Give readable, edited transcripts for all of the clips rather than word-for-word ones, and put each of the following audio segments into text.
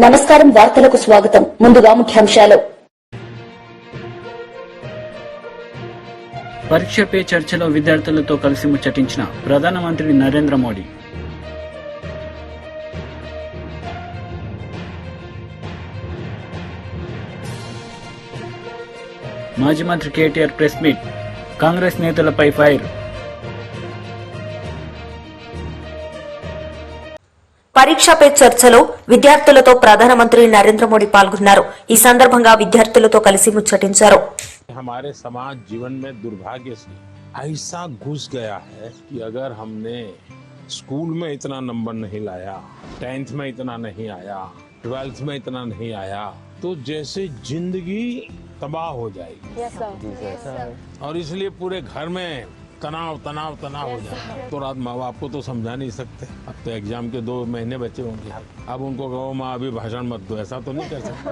నమస్కారం వార్తలకు స్వాగతం ముందుగా ముఖ్యాంశాలు పరీక్ష పే చర్చలో విద్యార్థులతో కలిసి ముచ్చటించిన ప్రధానమంత్రి నరేంద్ర మోడీ. మాజీ మంత్రి కేటీఆర్ ప్రెస్ మీట్, కాంగ్రెస్ నేతలపై ఫైర్. పరీక్ష పే చర్చలో విద్యార్థులతో ప్రధానమంత్రి నరేంద్ర మోడీ పాల్గొన్నారు. ఈ సందర్భంగా విద్యార్థులతో కలిసి ముచ్చటించారు. हमारे समाज जीवन में दुर्भाग्य से ऐसा घुस गया है कि अगर हमने स्कूल में इतना नंबर नहीं लाया, 10th में इतना नहीं आया, 12th में इतना नहीं आया, तो जैसे जिंदगी तबाह हो जाएगी। yes, sir. और इसलिए पूरे घर में तनाव तनाव तनाव हो जाता है। तो रात माँ बाप को तो समझा नहीं सकते। अब तो एग्जाम के 2 महीने बचे होंगे, अब उनको कहो माँ अभी भाषण मत दो, ऐसा तो नहीं कर सकते।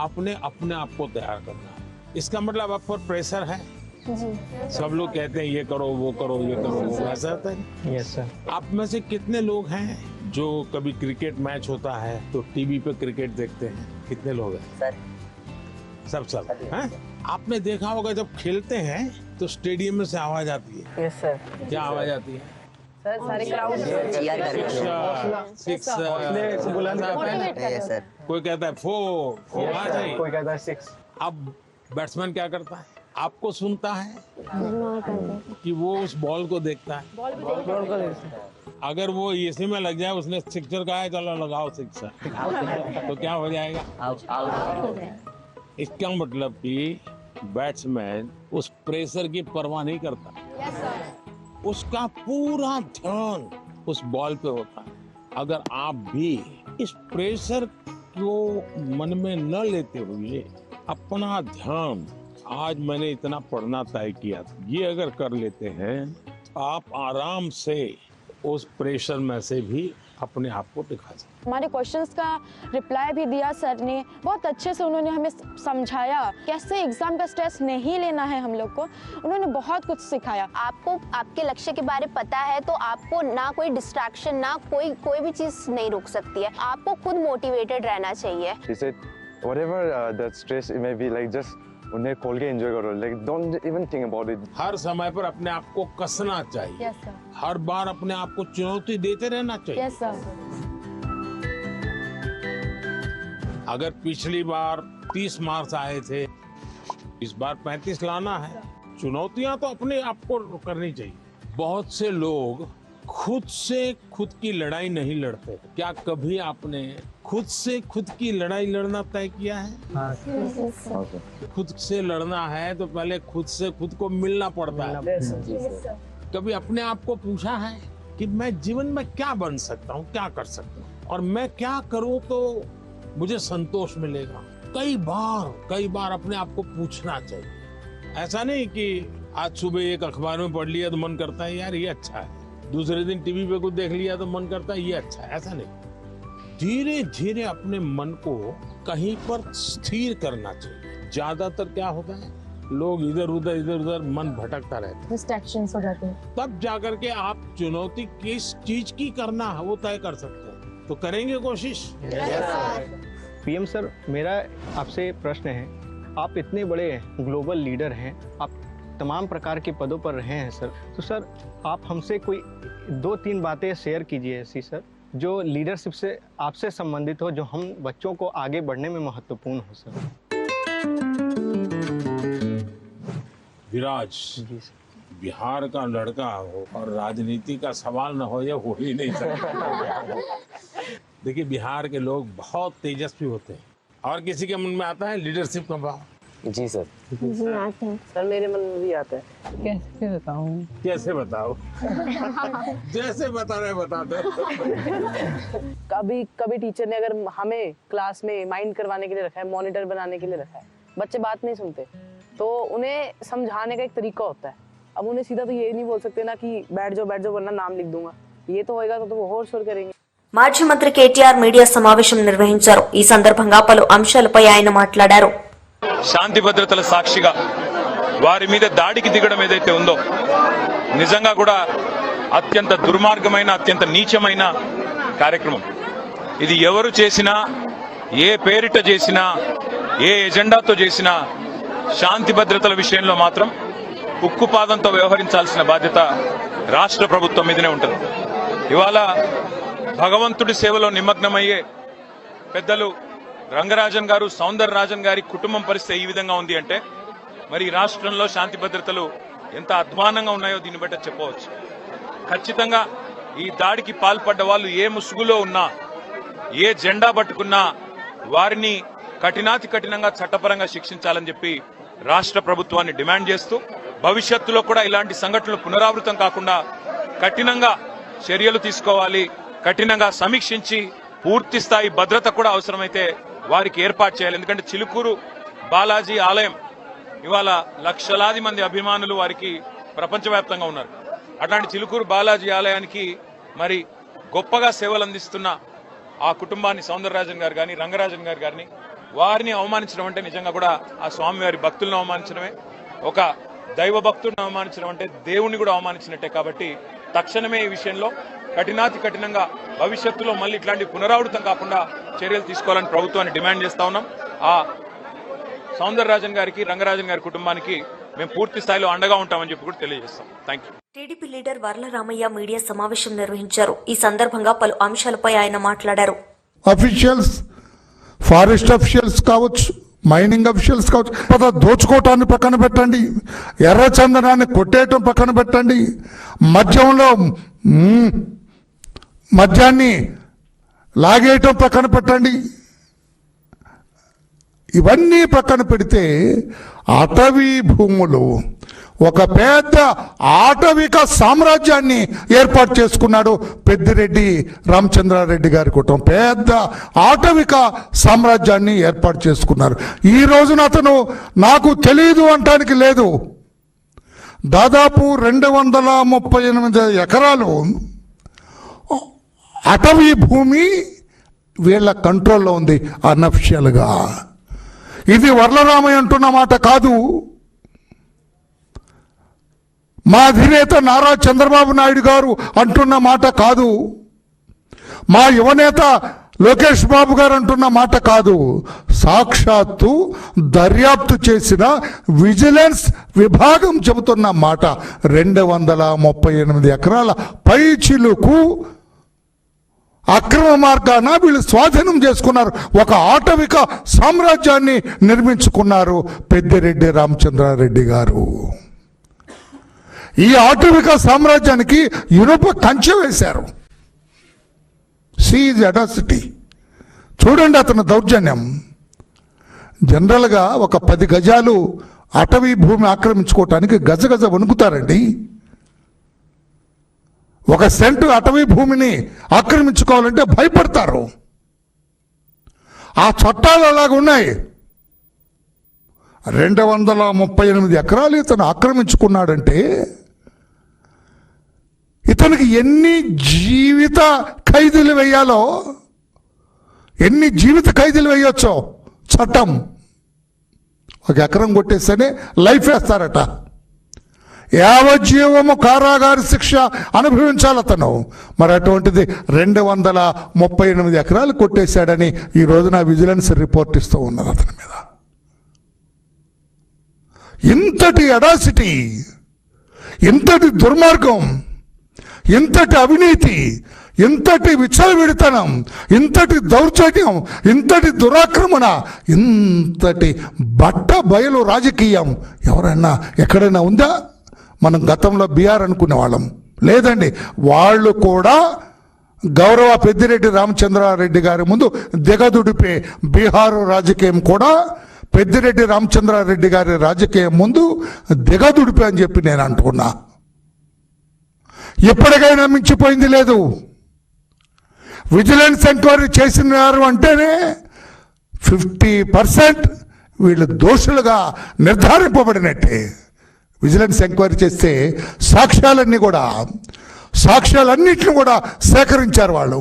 आपने अपने आप को तैयार करना है। इसका मतलब आप पर प्रेशर है जी। सब लोग कहते हैं ये करो वो करो ये करो वो, ऐसा होता है। Yes sir. आप में से कितने लोग हैं जो कभी क्रिकेट मैच होता है तो टीवी पे क्रिकेट देखते हैं? कितने लोग हैं? सब हैं? आपने देखा होगा जब खेलते हैं तो स्टेडियम में से आवाज आती है। Yes sir. क्या आवाज आती है? सर सारे क्राउड सिक्स सर। कोई कहता है 4 आ जाए। कोई कहता है 6। अब बैट्समैन क्या करता है? आपको सुनता है कि वो उस बॉल को देखता है? अगर वो इसी में लग जाए, उसने सिक्सर कहा है चलो लगाओ सिक्सर, तो क्या हो जाएगा? इसका मतलब कि बैट्समैन उस प्रेशर की परवाह नहीं करता। उसका पूरा ध्यान उस बॉल पे होता है। अगर आप भी इस प्रेशर को मन में न लेते हुए अपना ध्यान, आज मैंने इतना पढ़ना तय किया, ये अगर कर लेते हैं तो आप आराम से उस प्रेशर में से भी अपने आप को दिखा सकते। हमारे क्वेश्चंस का रिप्लाई भी दिया सर ने, बहुत अच्छे से उन्होंने हमें समझाया कैसे एग्जाम का स्ट्रेस नहीं लेना है हम लोग को। उन्होंने बहुत कुछ सिखाया। आपको आपके लक्ष्य के बारे पता है तो आपको ना कोई डिस्ट्रैक्शन, ना कोई भी चीज नहीं रोक सकती है। आपको खुद मोटिवेटेड रहना चाहिए। He said, whatever the stress it may be, like just उन्हें खोल के एंजॉय करो, like don't even think about it. हर समय पर अपने आप को कसना चाहिए। Yes sir. हर बार अपने आप को चुनौती देते रहना चाहिए। Yes sir. अगर पिछली बार 30 मार्क्स आए थे, इस बार 35 लाना है। चुनौतियां तो अपने आप को करनी चाहिए। बहुत से लोग खुद से खुद की लड़ाई नहीं लड़ते। क्या कभी आपने खुद से खुद की लड़ाई लड़ना तय किया है? खुद से लड़ना है तो पहले खुद से खुद को मिलना पड़ता है। कभी अपने आप को पूछा है कि मैं जीवन में क्या बन सकता हूँ, क्या कर सकता हूँ, और मैं क्या करूँ तो मुझे संतोष मिलेगा? कई बार अपने आप को पूछना चाहिए। ऐसा नहीं कि आज सुबह एक अखबार में पढ़ लिया तो मन करता है यार ये अच्छा है, दूसरे दिन टीवी पे कुछ देख लिया तो मन करता है ये अच्छा है। ऐसा नहीं, धीरे धीरे अपने मन को कहीं पर स्थिर करना चाहिए। ज्यादातर क्या होता है, लोग इधर उधर मन भटकता रहता है, डिस्ट्रैक्शंस हो जाते हैं। तब जाकर के आप चुनौती किस चीज की करना है वो तय कर सकते हैं। तो करेंगे कोशिश। पीएम सर, मेरा आपसे प्रश्न है, आप इतने बड़े ग्लोबल लीडर हैं, आप तमाम प्रकार के पदों पर रहे हैं सर, तो सर आप हमसे कोई 2-3 बातें शेयर कीजिए ऐसी सर जो लीडरशिप से आपसे संबंधित हो, जो हम बच्चों को आगे बढ़ने में महत्वपूर्ण हो सर। विराज जी सर। बिहार का लड़का हो और राजनीति का सवाल न हो, ये हो ही नहीं सकता। देखिए बिहार के लोग बहुत तेजस्वी होते हैं और किसी के मन में आता है लीडरशिप का भाव। जी सर। जी आते हैं सर, मेरे मन में भी आता है। कैसे बताऊं? कैसे बताओ? जैसे बता रहे बता दो। कभी टीचर ने अगर हमें क्लास में माइंड करवाने के लिए रखा है, मॉनिटर बनाने के लिए रखा है, बच्चे बात नहीं सुनते तो उन्हें समझाने का एक तरीका होता है। अब उन्हें सीधा तो ये नहीं बोल सकते ना कि बैठ जाओ वरना नाम लिख दूंगा, ये तो होएगा तो वो होर शोर करेंगे। మాజీ మంత్రి కేటీఆర్ మీడియా సమావేశం నిర్వహించారు. ఈ సందర్భంగా పలు అంశాలపై ఆయన మాట్లాడారు. శాంతి భద్రతల సాక్షిగా వారి మీద దాడికి దిగడం ఏదైతే ఉందో నిజంగా కూడా అత్యంత దుర్మార్గమైన, అత్యంత నీచమైన కార్యక్రమం. ఇది ఎవరు చేసినా, ఏ పేరిట చేసినా, ఏ ఎజెండాతో చేసినా శాంతి భద్రతల విషయంలో మాత్రం ఉక్కుపాదంతో వ్యవహరించాల్సిన బాధ్యత రాష్ట్ర ప్రభుత్వం మీదనే ఉంటుంది. ఇవాళ భగవంతుడి సేవలో నిమగ్నమయ్యే పెద్దలు రంగరాజన్ గారు, సౌందరరాజన్ గారి కుటుంబం పరిస్థితి ఈ విధంగా ఉంది అంటే మరి రాష్ట్రంలో శాంతి భద్రతలు ఎంత అధ్వానంగా ఉన్నాయో దీన్ని బట్టి చెప్పవచ్చు. ఖచ్చితంగా ఈ దాడికి పాల్పడ్డ వాళ్ళు ఏ ముసుగులో ఉన్నా, ఏ జెండా పట్టుకున్నా వారిని కఠినాతి కఠినంగా చట్టపరంగా శిక్షించాలని చెప్పి రాష్ట్ర ప్రభుత్వాన్ని డిమాండ్ చేస్తూ భవిష్యత్తులో కూడా ఇలాంటి సంఘటనలు పునరావృతం కాకుండా కఠినంగా చర్యలు తీసుకోవాలి, కఠినంగా సమీక్షించి పూర్తి స్థాయి భద్రత కూడా అవసరమైతే వారికి ఏర్పాటు చేయాలి. ఎందుకంటే చిలుకూరు బాలాజీ ఆలయం ఇవాళ లక్షలాది మంది అభిమానులు వారికి ప్రపంచవ్యాప్తంగా ఉన్నారు. అట్లాంటి చిలుకూరు బాలాజీ ఆలయానికి మరి గొప్పగా సేవలు అందిస్తున్న ఆ కుటుంబాన్ని సౌందరరాజన్ గారు కానీ, రంగరాజన్ గారు గారిని వారిని అవమానించడం అంటే నిజంగా కూడా ఆ స్వామివారి భక్తులను అవమానించడమే, ఒక దైవ భక్తుడిని అవమానించడం అంటే దేవుణ్ణి కూడా అవమానించినట్టే. కాబట్టి తక్షణమే ఈ విషయంలో కఠినాతి కఠినంగా భవిష్యత్తులో మళ్ళీ ఇట్లాంటి పునరావృతం కాకుండా చర్యలు తీసుకోవాలని ప్రభుత్వాన్ని డిమాండ్ చేస్తా ఉన్నాం. ఆ సౌందరరాజన్ గారికి, రంగరాజన్ గారి కుటుంబానికి మేము పూర్తి స్థాయిలో అండగా ఉంటామని చెప్పి కూడా తెలియజేస్తాం. Thank you. TDP leader Varla Ramaiah media సమావేశం నిర్వహించారు. ఈ సందర్భంగా పలు అంశాలపై ఆయన మాట్లాడారు. అఫీషియల్స్, ఫారెస్ట్ అఫీషియల్స్ కావచ్చు, మైనింగ్ అఫీషియల్స్ కావచ్చు, దోచుకోవటాన్ని పక్కన పెట్టండి, ఎర్రచందనాన్ని కొట్టేయటం పక్కన పెట్టండి, మద్యాన్ని లాగేయటం పక్కన పెట్టండి. ఇవన్నీ పక్కన పెడితే అటవీ భూములు ఒక పెద్ద ఆటవిక సామ్రాజ్యాన్ని ఏర్పాటు చేసుకున్నాడు పెద్దిరెడ్డి రామచంద్రారెడ్డి గారి కుటుంబం. పెద్ద ఆటవిక సామ్రాజ్యాన్ని ఏర్పాటు చేసుకున్నారు. ఈ రోజున అతను నాకు తెలియదు అంటానికి లేదు. దాదాపు 238 ఎకరాలు అటవీ భూమి వీళ్ళ కంట్రోల్లో ఉంది అన్అఫిషియల్గా. ఇది వర్లరామయ్య అంటున్న మాట కాదు, మా అధినేత నారా చంద్రబాబు నాయుడు గారు అంటున్న మాట కాదు, మా యువనేత లోకేష్ బాబు గారు అంటున్న మాట కాదు. సాక్షాత్తు దర్యాప్తు చేసిన విజిలెన్స్ విభాగం చెబుతున్న మాట. 238 ఎకరాల పైచిలుకు అక్రమ మార్గాన వీళ్ళు స్వాధీనం చేసుకున్నారు. ఒక ఆటవిక సామ్రాజ్యాన్ని నిర్మించుకున్నారు పెద్దిరెడ్డి రామచంద్రారెడ్డి గారు. ఈ ఆటవిక సామ్రాజ్యానికి ఇనుప కంచె వేశారు. Seize audacity. చూడండి అతని దౌర్జన్యం. జనరల్గా ఒక 10 గజాలు అటవీ భూమి ఆక్రమించుకోవటానికి గజగజ వణుకుతారండి. 1 సెంటు అటవీ భూమిని ఆక్రమించుకోవాలంటే భయపడతారు. ఆ చట్టాలు అలాగ ఉన్నాయి. 238 ఎకరాలు ఇతను ఆక్రమించుకున్నాడంటే ఇతనికి ఎన్ని జీవిత ఖైదీలు వేయాలో, ఎన్ని జీవిత ఖైదీలు వేయొచ్చో చట్టం. 1 ఎకరం కొట్టేస్తేనే లైఫ్ వేస్తారట. యావజ్జీవము కారాగార శిక్ష అనుభవించాలి అతను. మరి అటువంటిది 238 ఎకరాలు కొట్టేశాడని ఈ రోజున విజిలెన్స్ రిపోర్ట్ ఇస్తూ ఉన్నారు అతని మీద. ఇంతటి అడాసిటీ, ఇంతటి దుర్మార్గం, ఇంతటి అవినీతి, ఇంతటి విచ్చలవిడితనం, ఇంతటి దౌర్జన్యం, ఇంతటి దురాక్రమణ, ఇంతటి బట్ట బయలు రాజకీయం ఎవరైనా ఎక్కడైనా ఉందా? మనం గతంలో బీఆర్ అనుకునే వాళ్ళం. లేదండి, వాళ్ళు కూడా గౌరవ పెద్దిరెడ్డి రామచంద్రారెడ్డి గారి ముందు దిగదుడిపే బీహారు రాజకీయం కూడా పెద్దిరెడ్డి రామచంద్రారెడ్డి గారి రాజకీయం ముందు దిగదుడిపే అని చెప్పి నేను అంటున్నా. ఎప్పటికైనా మించిపోయింది లేదు. విజిలెన్స్ ఎంక్వైరీ చేసినారు అంటేనే 50% వీళ్ళు దోషులుగా నిర్ధారింపబడినట్టే. విజిలెన్స్ ఎంక్వైరీ చేస్తే సాక్ష్యాలన్నింటిని కూడా సేకరించారు వాళ్ళు.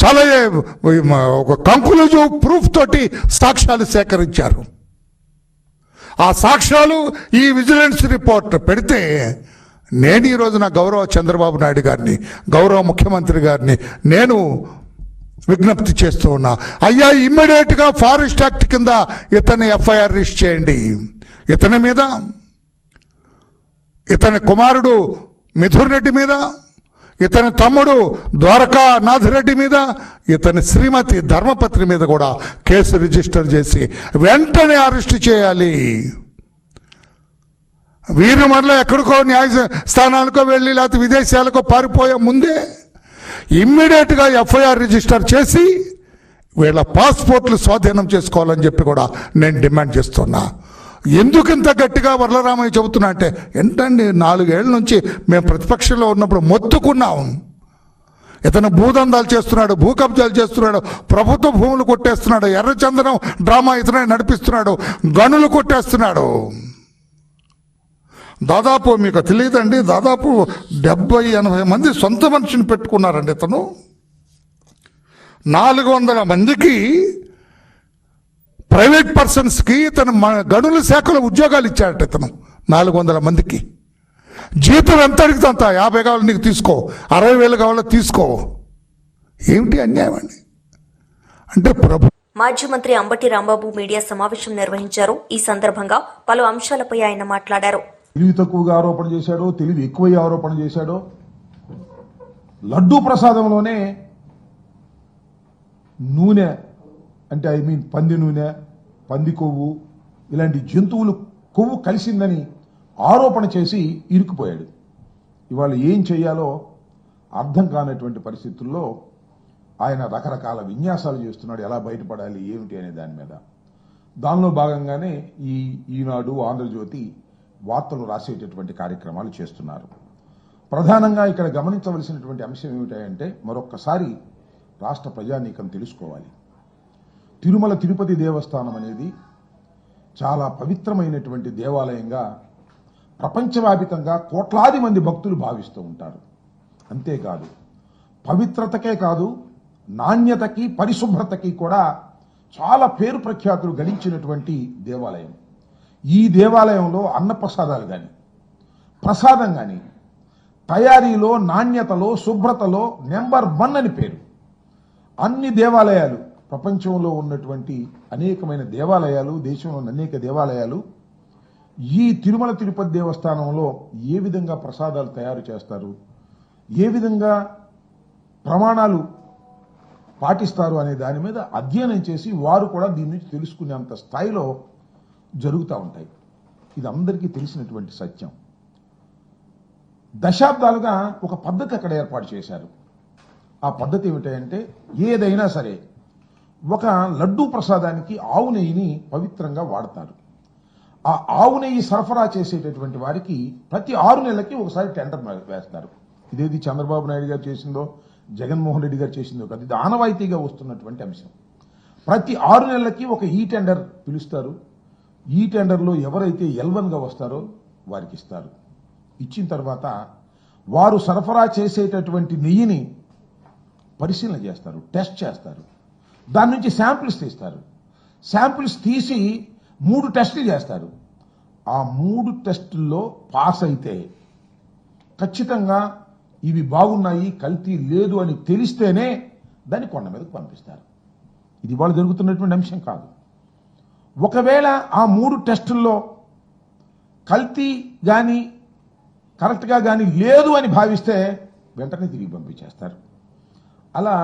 చాలా ఒక కంక్లూజివ్ ప్రూఫ్ తోటి సాక్ష్యాలు సేకరించారు. ఆ సాక్ష్యాలు ఈ విజిలెన్స్ రిపోర్ట్ పెడితే నేను ఈ రోజున గౌరవ చంద్రబాబు నాయుడు గారిని, గౌరవ ముఖ్యమంత్రి గారిని నేను విజ్ఞప్తి చేస్తూ ఉన్నా, అయ్యా ఇమ్మీడియట్గా ఫారెస్ట్ యాక్ట్ కింద ఇతని ఎఫ్ఐఆర్ రిజిస్టర్ చేయండి. ఇతని మీద, ఇతని కుమారుడు మిథున్ రెడ్డి మీద, ఇతని తమ్ముడు ద్వారకా నాథరెడ్డి మీద, ఇతని శ్రీమతి ధర్మపత్రి మీద కూడా కేసు రిజిస్టర్ చేసి వెంటనే అరెస్ట్ చేయాలి. వీరు మరలా ఎక్కడికో న్యాయస్థానాలకో వెళ్ళి లేకపోతే విదేశాలకో పారిపోయే ముందే ఇమ్మీడియట్గా ఎఫ్ఐఆర్ రిజిస్టర్ చేసి వీళ్ళ పాస్పోర్ట్లు స్వాధీనం చేసుకోవాలని చెప్పి కూడా నేను డిమాండ్ చేస్తున్నా. ఎందుకు ఇంత గట్టిగా వరలరామయ్య చెబుతున్నా అంటే, ఏంటండి 4 ఏళ్ల నుంచి మేము ప్రతిపక్షంలో ఉన్నప్పుడు మొత్తుకున్నాం. ఇతను భూదందాలు చేస్తున్నాడు, భూ కబ్జాలు చేస్తున్నాడు, ప్రభుత్వ భూములు కొట్టేస్తున్నాడు, ఎర్రచందనం డ్రామా ఇతనే నడిపిస్తున్నాడు, గనులు కొట్టేస్తున్నాడు. దాదాపు మీకు తెలియదండి, దాదాపు 70-80 మంది సొంత మనిషిని పెట్టుకున్నారండి. ఇతను 400 మందికి ప్రైవేట్ పర్సన్స్కి ఇతను గనుల శాఖలో ఉద్యోగాలు ఇచ్చాడట. ఇతను 400 మందికి జీతం ఎంత అడిగితే అంత, 50 కావాలి నీకు తీసుకో, 60,000 కావాలో తీసుకో. ఏమిటి అన్యాయం అండి? అంటే మాజీ మంత్రి అంబటి రాంబాబు మీడియా సమావేశం నిర్వహించారు. ఈ సందర్భంగా పలు అంశాలపై ఆయన మాట్లాడారు. తెలివి తక్కువగా ఆరోపణ చేశాడో, తెలివి ఎక్కువ ఆరోపణ చేశాడో, లడ్డూ ప్రసాదంలోనే నూనె అంటే పంది నూనె, పంది కొవ్వు, ఇలాంటి జంతువులు కొవ్వు కలిసిందని ఆరోపణ చేసి ఇరుక్కుపోయాడు. ఇవాళ ఏం చేయాలో అర్థం కానటువంటి పరిస్థితుల్లో ఆయన రకరకాల విన్యాసాలు చేస్తున్నాడు. ఎలా బయటపడాలి ఏమిటి అనే దాని మీద. దానిలో భాగంగానే ఈనాడు, ఆంధ్రజ్యోతి వార్తలు రాసేటటువంటి కార్యక్రమాలు చేస్తున్నారు. ప్రధానంగా ఇక్కడ గమనించవలసినటువంటి అంశం ఏమిటంటే, మరొక్కసారి రాష్ట్ర ప్రజానీకం తెలుసుకోవాలి. తిరుమల తిరుపతి దేవస్థానం అనేది చాలా పవిత్రమైనటువంటి దేవాలయంగా ప్రపంచవ్యాప్తంగా కోట్లాది మంది భక్తులు భావిస్తూ ఉంటారు. అంతేకాదు, పవిత్రతకే కాదు, నాణ్యతకి, పరిశుభ్రతకి కూడా చాలా పేరు ప్రఖ్యాతులు గడించినటువంటి దేవాలయం. ఈ దేవాలయంలో అన్నప్రసాదాలు కానీ, ప్రసాదం కానీ తయారీలో, నాణ్యతలో, శుభ్రతలో నెంబర్ 1 అని పేరు. అన్ని దేవాలయాలు, ప్రపంచంలో ఉన్నటువంటి అనేకమైన దేవాలయాలు, దేశంలోని అనేక దేవాలయాలు ఈ తిరుమల తిరుపతి దేవస్థానంలో ఏ విధంగా ప్రసాదాలు తయారు చేస్తారు, ఏ విధంగా ప్రమాణాలు పాటిస్తారు అనే దాని మీద అధ్యయనం చేసి వారు కూడా దీని నుంచి తెలుసుకునేంత స్థాయిలో జరుగుతూ ఉంటాయి. ఇది అందరికీ తెలిసినటువంటి సత్యం. దశాబ్దాలుగా ఒక పద్ధతి అక్కడ ఏర్పాటు చేశారు. ఆ పద్ధతి ఏమిటంటే, ఏదైనా సరే ఒక లడ్డూ ప్రసాదానికి ఆవు నెయ్యిని పవిత్రంగా వాడతారు. ఆ ఆవు నెయ్యి సరఫరా చేసేటటువంటి వారికి ప్రతి 6 నెలలకి ఒకసారి టెండర్ వేస్తారు. ఇదేది చంద్రబాబు నాయుడు గారు చేసిందో, జగన్మోహన్ రెడ్డి గారు చేసిందో కాదు, ఇది ఆనవాయితీగా వస్తున్నటువంటి అంశం. ప్రతి 6 నెలలకి ఒక ఈ టెండర్ పిలుస్తారు. ఈ టెండర్లో ఎవరైతే L1గా వస్తారో వారికి ఇస్తారు. ఇచ్చిన తర్వాత వారు సరఫరా చేసేటటువంటి నెయ్యిని పరిశీలన చేస్తారు, టెస్ట్ చేస్తారు. దాని నుంచి శాంపిల్స్ తీస్తారు. శాంపిల్స్ తీసి 3 టెస్టులు చేస్తారు. ఆ 3 టెస్టుల్లో పాస్ అయితే ఖచ్చితంగా ఇవి బాగున్నాయి, కల్తీ లేదు అని తెలిస్తేనే దాన్ని కొండ మీదకు పంపిస్తారు. ఇది ఇవాళ జరుగుతున్నటువంటి అంశం కాదు. ఒకవేళ ఆ 3 టెస్టుల్లో కల్తీ కానీ కరెక్ట్గా కానీ లేదు అని భావిస్తే వెంటనే తిరిగి పంపించేస్తారు. అలా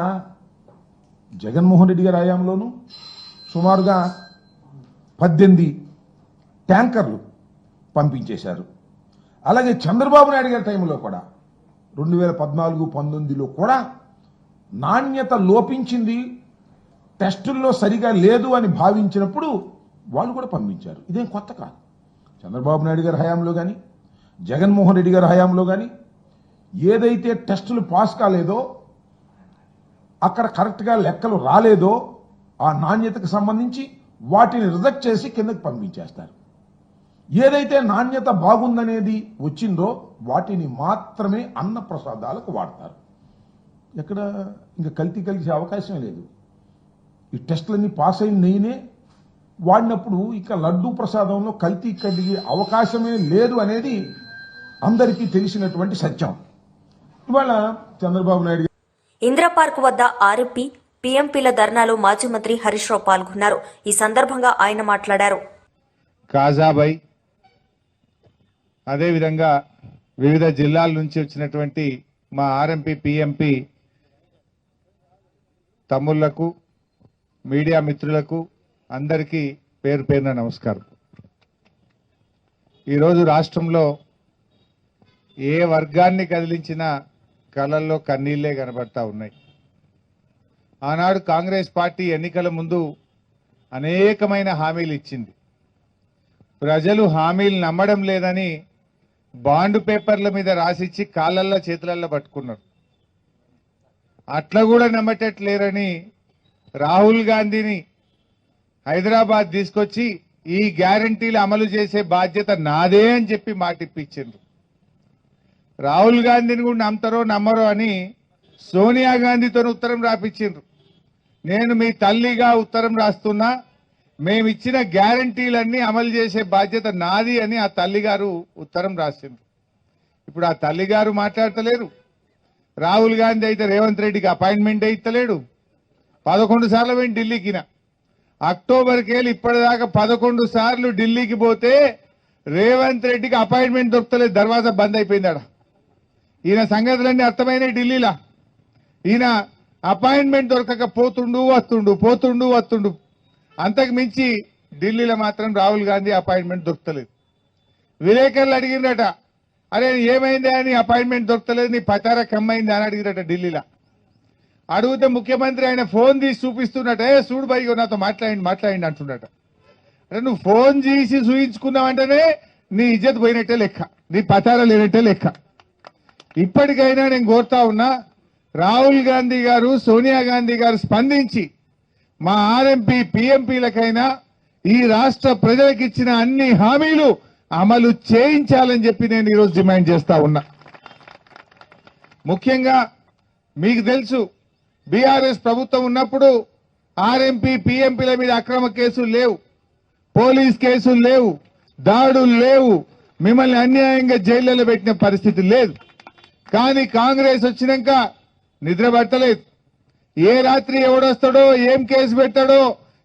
జగన్మోహన్ రెడ్డి గారి హయాంలోనూ సుమారుగా 18 ట్యాంకర్లు పంపించేశారు. అలాగే చంద్రబాబు నాయుడు గారి టైంలో కూడా 2014-19లో కూడా నాణ్యత లోపించింది, టెస్టుల్లో సరిగా లేదు అని భావించినప్పుడు వాళ్ళు కూడా పంపించారు. ఇదేం కొత్త కాదు. చంద్రబాబు నాయుడు గారి హయాంలో కానీ, జగన్మోహన్ రెడ్డి గారి హయాంలో కానీ ఏదైతే టెస్టులు పాస్ కాలేదో, అక్కడ కరెక్ట్గా లెక్కలు రాలేదో, ఆ నాణ్యతకు సంబంధించి వాటిని రిజెక్ట్ చేసి కిందకి పంపించేస్తారు. ఏదైతే నాణ్యత బాగుందనేది వచ్చిందో వాటిని మాత్రమే అన్న ప్రసాదాలకు వాడతారు. ఎక్కడ ఇంకా కల్తీ కలిసే అవకాశమే లేదు. ఈ టెస్టులన్నీ పాస్ అయిన నెయ్యినే వాడినప్పుడు ఇక లడ్డూ ప్రసాదంలో కల్తీ కలిగే అవకాశమే లేదు అనేది అందరికీ తెలిసినటువంటి సత్యం. ఇవాళ చంద్రబాబు నాయుడు ఇందిరా పార్క్ వద్ద ఆర్ఎంపీ పీఎంపీల ధర్నాలో మాజీ మంత్రి హరీష్ రావు పాల్గొన్నారు. ఈ సందర్భంగా ఆయన మాట్లాడారు. కాజాబాయ్, అదేవిధంగా వివిధ జిల్లాల నుంచి వచ్చినటువంటి మా ఆర్ఎంపీ పీఎంపీ తమ్ముళ్లకు, మీడియా మిత్రులకు అందరికీ పేరు పేరున నమస్కారం. ఈరోజు రాష్ట్రంలో ఏ వర్గాన్ని కదిలించినా కళ్ళల్లో కన్నీళ్లే కనబడతా ఉన్నాయి. ఆనాడు కాంగ్రెస్ పార్టీ ఎన్నికల ముందు అనేకమైన హామీలు ఇచ్చింది. ప్రజలు హామీలు నమ్మడం లేదని బాండ్ పేపర్ల మీద రాసిచ్చి కాళ్ళల్లో చేతులల్లో పట్టుకున్నారు. అట్లా కూడా నమ్మటట్లేరని రాహుల్ గాంధీని హైదరాబాద్ తీసుకొచ్చి ఈ గ్యారంటీలు అమలు చేసే బాధ్యత నాదే అని చెప్పి మాటిప్పించిండ్రు. రాహుల్ గాంధీని కూడా నమ్ముతారో నమ్మరో అని సోనియా గాంధీతో ఉత్తరం రాపించిండ్రు. నేను మీ తల్లిగా ఉత్తరం రాస్తున్నా, మేమిచ్చిన గ్యారంటీలన్నీ అమలు చేసే బాధ్యత నాది అని ఆ తల్లిగారు ఉత్తరం రాసిండ్రు. ఇప్పుడు ఆ తల్లిగారు మాట్లాడతలేరు. రాహుల్ గాంధీ అయితే రేవంత్ రెడ్డికి అపాయింట్మెంట్ ఇస్తలేడు. 11 సార్లు పోయి ఢిల్లీకిన అక్టోబర్కి వెళ్ళి ఇప్పటిదాకా 11 సార్లు ఢిల్లీకి పోతే రేవంత్ రెడ్డికి అపాయింట్మెంట్ దొరకలేదు. దర్వాజా బంద్ అయిపోయిందాడ. ఈయన సంగతులన్నీ అర్థమైనాయి ఢిల్లీలో. ఈయన అపాయింట్మెంట్ దొరకక పోతుండు వస్తుండు. అంతకు మించి ఢిల్లీలో మాత్రం రాహుల్ గాంధీ అపాయింట్మెంట్ దొరకలేదు. విలేకరులు అడిగినట, అరే ఏమైంది అని అపాయింట్మెంట్ దొరకలేదు, నీ పచారా కమ్మైంది అని అడిగినట ఢిల్లీలో. అడిగితే ముఖ్యమంత్రి ఆయన ఫోన్ తీసి చూపిస్తున్నట, చూడు బైగో నాతో మాట్లాడి అంటున్నట. అంటే నువ్వు ఫోన్ తీసి చూయించుకున్నావంటేనే నీ ఇజ్జత్ పోయినట్టే లెక్క, నీ పచారా లేనట్టే లెక్క. ఇప్పటికైనా నేను కోరుతా ఉన్నా, రాహుల్ గాంధీ గారు, సోనియా గాంధీ గారు స్పందించి మా ఆర్ఎంపీ పీఎంపీలకైనా ఈ రాష్ట్ర ప్రజలకు ఇచ్చిన అన్ని హామీలు అమలు చేయించాలని చెప్పి నేను ఈరోజు డిమాండ్ చేస్తా ఉన్నా. ముఖ్యంగా మీకు తెలుసు, బీఆర్ఎస్ ప్రభుత్వం ఉన్నప్పుడు ఆర్ఎంపీ పీఎంపీల మీద అక్రమ కేసులు లేవు, పోలీస్ కేసులు లేవు, దాడులు లేవు, మిమ్మల్ని అన్యాయంగా జైళ్లలో పెట్టిన పరిస్థితి లేదు. కానీ కాంగ్రెస్ వచ్చినాక నిద్ర పట్టలేదు. ఏ రాత్రి ఎవడొస్తాడో, ఏం కేసు పెట్టాడో,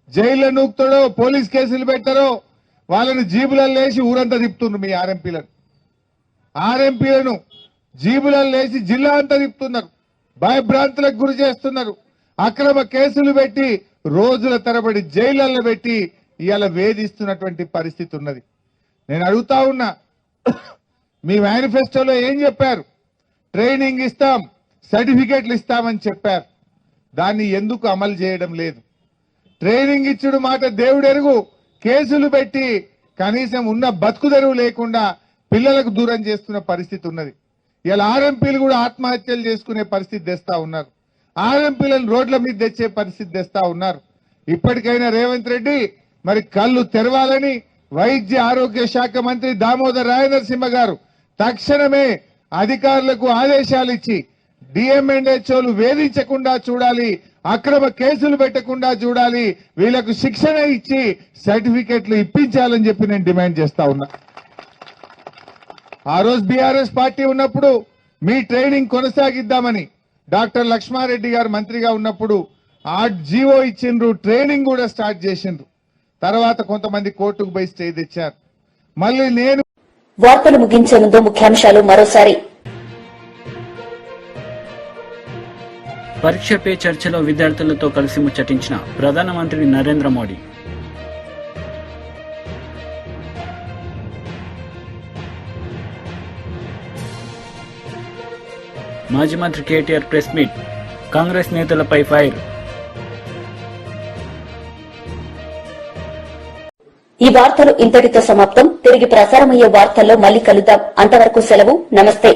జైల్లో నూకుతాడో, పోలీస్ కేసులు పెట్టారో వాళ్ళని జీబులలో లేచి ఊరంతా తిప్పుతున్నారు. మీ ఆర్ఎంపీలను జీబులలో లేచి జిల్లా అంతా తిప్పుతున్నారు, భయభ్రాంతులకు గురి చేస్తున్నారు, అక్రమ కేసులు పెట్టి రోజుల తరబడి జైళ్లలో పెట్టి ఇవాళ వేధిస్తున్నటువంటి పరిస్థితి ఉన్నది. నేను అడుగుతా ఉన్నా, మీ మేనిఫెస్టోలో ఏం చెప్పారు? ట్రైనింగ్ ఇస్తాం, సర్టిఫికెట్లు ఇస్తామని చెప్పారు. దాన్ని ఎందుకు అమలు చేయడం లేదు? ట్రైనింగ్ ఇచ్చుడు మాట దేవుడెరుగు, కేసులు పెట్టి కనీసం ఉన్న బతుకు తెరువు లేకుండా పిల్లలకు దూరం చేస్తున్న పరిస్థితి ఉన్నది. ఇలా ఆర్ఎంపీలు కూడా ఆత్మహత్యలు చేసుకునే పరిస్థితి తెస్తా ఉన్నారు. ఆర్ఎంపీలను రోడ్ల మీద తెచ్చే పరిస్థితి తెస్తా ఉన్నారు. ఇప్పటికైనా రేవంత్ రెడ్డి మరి కళ్ళు తెరవాలని వైద్య ఆరోగ్య శాఖ మంత్రి దామోదర్ రాయనరసింహ గారు తక్షణమే అధికారులకు ఆదేశాలు ఇచ్చి డిఎంఎన్హెచ్ఓలు వేధించకుండా చూడాలి, అక్రమ కేసులు పెట్టకుండా చూడాలి, వీళ్లకు శిక్షణ ఇచ్చి సర్టిఫికెట్లు ఇప్పించాలని చెప్పి నేను డిమాండ్ చేస్తా ఉన్నా. ఆ రోజు బీఆర్ఎస్ పార్టీ ఉన్నప్పుడు మీ ట్రైనింగ్ కొనసాగిద్దామని డాక్టర్ లక్ష్మారెడ్డి గారు మంత్రిగా ఉన్నప్పుడు ఆ జీవో ఇచ్చిండ్రు, ట్రైనింగ్ కూడా స్టార్ట్ చేసిండ్రు. తర్వాత కొంతమంది కోర్టుకు పోయి స్టే తెచ్చారు. మళ్ళీ నేను వార్తలు ముగించే ముందు ముఖ్యాంశాలు మరోసారి. పరీక్ష పే చర్చలో విద్యార్థులతో కలిసి ముచ్చటించిన ప్రధానమంత్రి నరేంద్ర మోడీ. మాజీ మంత్రి కేటీఆర్ ప్రెస్ మీట్, కాంగ్రెస్ నేతలపై ఫైర్. ఈ వార్తలు ఇంతటితో సమాప్తం. తిరిగి ప్రసారమయ్యే వార్తల్లో మళ్లీ కలుద్దాం. అంతవరకు సెలవు. నమస్తే.